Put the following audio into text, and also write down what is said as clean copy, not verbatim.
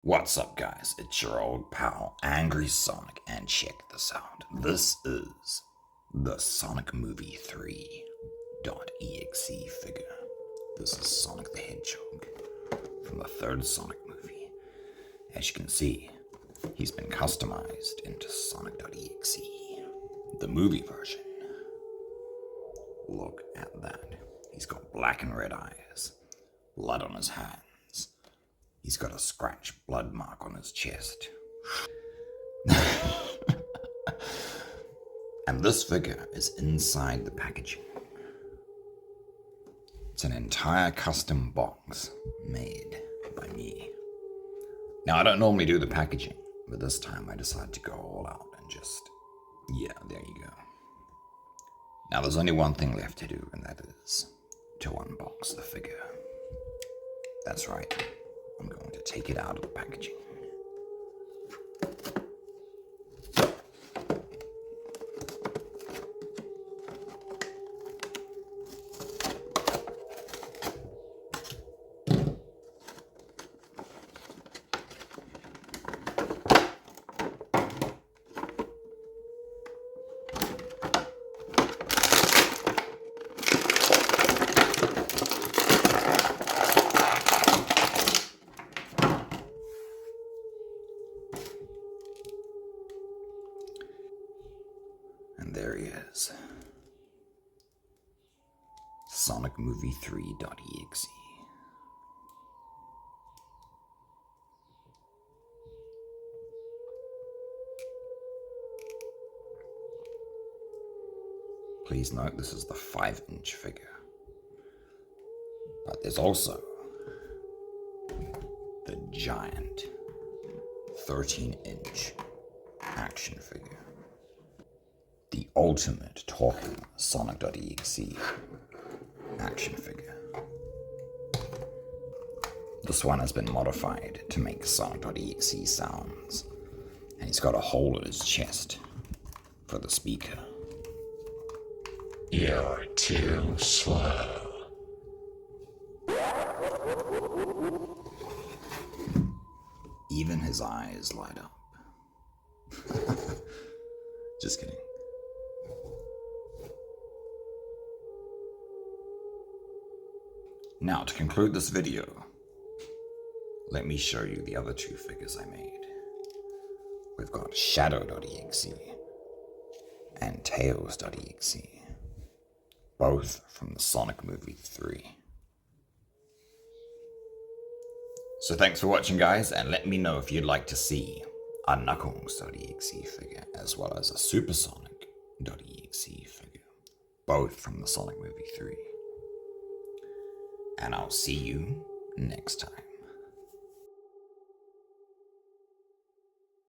What's up, guys? It's your old pal, Angry Sonic, and check this out. This is the Sonic Movie 3.exe figure. This is Sonic the Hedgehog from the third Sonic movie. As you can see, he's been customized into Sonic.EXE, the movie version. Look at that. He's got black and red eyes, blood on his hands. He's got a scratch blood mark on his chest. And this figure is inside the packaging. It's an entire custom box made by me. Now, I don't normally do the packaging, but this time I decided to go all out and just, yeah, there you go. Now, there's only one thing left to do, and that is to unbox the figure. That's right. I'm going to take it out of the packaging. And there he is. Sonic Movie 3.exe. Please note this is the 5-inch figure. But there's also the giant 13-inch action figure. The ultimate talking Sonic.exe action figure. This one has been modified to make Sonic.exe sounds, and he's got a hole in his chest for the speaker. You're too slow. Even his eyes light up. Just kidding. Now, to conclude this video, let me show you the other two figures I made. We've got Shadow.exe and Tails.exe, both from the Sonic Movie 3. So thanks for watching, guys, and let me know if you'd like to see a Knuckles.exe figure as well as a Supersonic.exe figure, both from the Sonic Movie 3. And I'll see you next time.